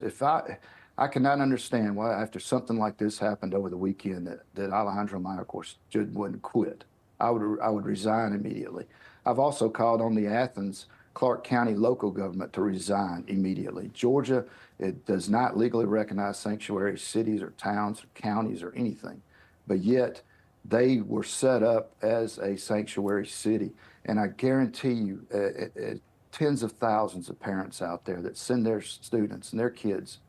if I cannot understand why after something like this happened over the weekend that Alejandro Mayorkas just wouldn't quit. I would resign immediately. I've also called on the Athens Clark County local government to resign immediately. Georgia, it does not legally recognize sanctuary cities or towns or counties or anything, but yet they were set up as a sanctuary city. And I guarantee you, tens of thousands of parents out there that send their students and their kids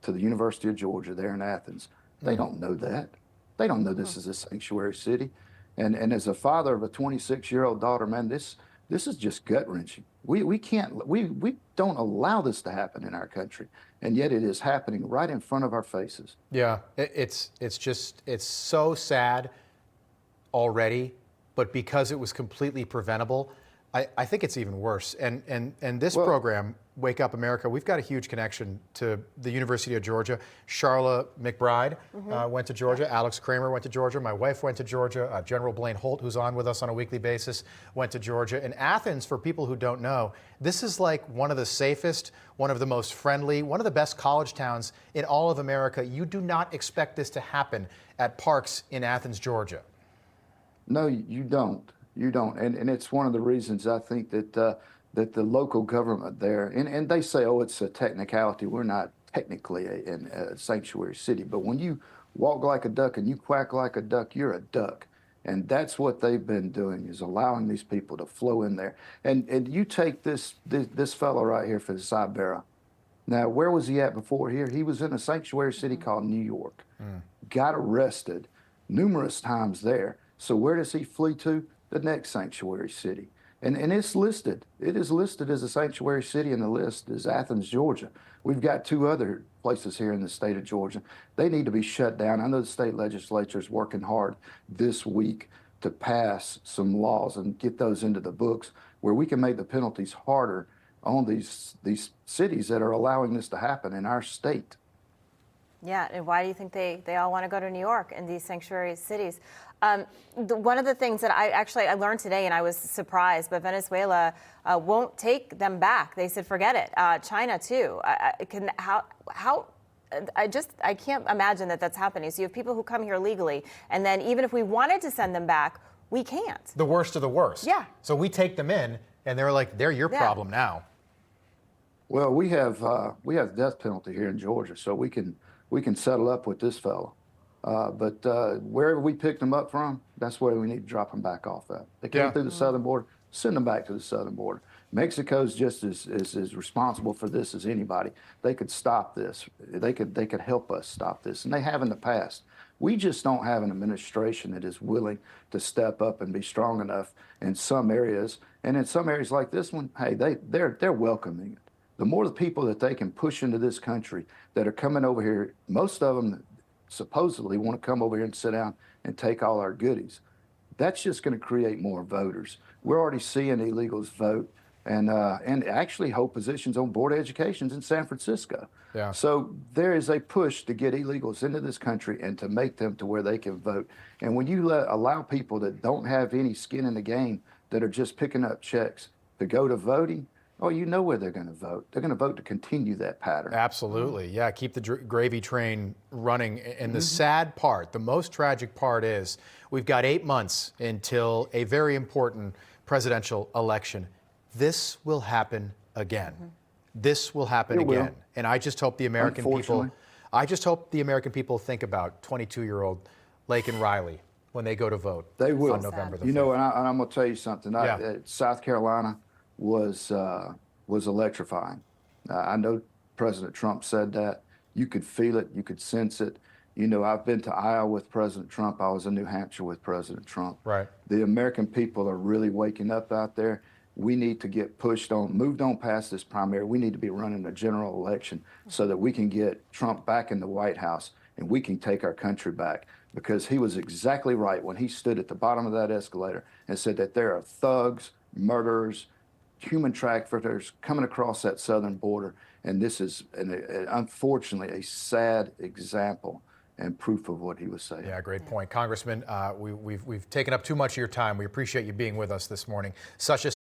to the University of Georgia there in Athens, they don't know that. They don't know this is a sanctuary city. And as a father of a 26-year-old daughter, man, this is just gut wrenching. We don't allow this to happen in our country, and yet it is happening right in front of our faces. Yeah, it's so sad already, but because it was completely preventable, I think it's even worse. And this program, Wake Up America, we've got a huge connection to the University of Georgia. Charla McBride went to Georgia. Alex Kramer went to Georgia. My wife went to Georgia. General Blaine Holt, who's on with us on a weekly basis, went to Georgia. And Athens, for people who don't know, this is like one of the safest, one of the most friendly, one of the best college towns in all of America. You do not expect this to happen at parks in Athens, Georgia. No, you don't. You don't. And it's one of the reasons I think that that the local government there, and they say, oh, it's a technicality. We're not technically a sanctuary city. But when you walk like a duck and you quack like a duck, you're a duck. And that's what they've been doing, is allowing these people to flow in there. And you take this fellow right here for the Sibera. Now, where was he at before here? He was in a sanctuary city called New York. Got arrested numerous times there. So where does he flee to? The next sanctuary city. And it's listed. It is listed as a sanctuary city in the list as Athens, Georgia. We've got two other places here in the state of Georgia. They need to be shut down. I know the state legislature is working hard this week to pass some laws and get those into the books where we can make the penalties harder on these cities that are allowing this to happen in our state. Yeah, and why do you think they all want to go to New York and these sanctuary cities? One of the things that I learned today, and I was surprised, but Venezuela won't take them back. They said, forget it. China too. I can't imagine that that's happening. So you have people who come here legally, and then even if we wanted to send them back, we can't. The worst of the worst. Yeah. So we take them in, and they're like, they're your problem now. Well, we have death penalty here in Georgia, so we can settle up with this fellow. But wherever we picked them up from, that's where we need to drop them back off at. They came through the southern border, send them back to the southern border. Mexico's just as responsible for this as anybody. They could stop this. They could help us stop this, and they have in the past. We just don't have an administration that is willing to step up and be strong enough in some areas. And in some areas like this one, hey, they're welcoming it. The more the people that they can push into this country that are coming over here, most of them supposedly want to come over here and sit down and take all our goodies. That's just going to create more voters. We're already seeing illegals vote and actually hold positions on board of education in San Francisco. Yeah. So there is a push to get illegals into this country and to make them to where they can vote. And when you allow people that don't have any skin in the game, that are just picking up checks to go to voting, oh, you know where they're going to vote. They're going to vote to continue that pattern. Absolutely. Yeah, keep the gravy train running. And the sad part, the most tragic part is we've got 8 months until a very important presidential election. This will happen again. This will happen again. And I just hope the American people think about 22-year-old Laken Riley when they go to vote. They will. On November the 5th. You know, and I'm going to tell you something. South Carolina was electrifying. I know President Trump said that. You could feel it. You could sense it. You know, I've been to Iowa with President Trump. I was in New Hampshire with President Trump. Right. The American people are really waking up out there. We need to get moved on past this primary. We need to be running a general election so that we can get Trump back in the White House and we can take our country back, because he was exactly right when he stood at the bottom of that escalator and said that there are thugs, murderers, human traffickers coming across that southern border, and this is unfortunately a sad example and proof of what he was saying. Yeah, great point, Congressman. We've taken up too much of your time. We appreciate you being with us this morning. Such a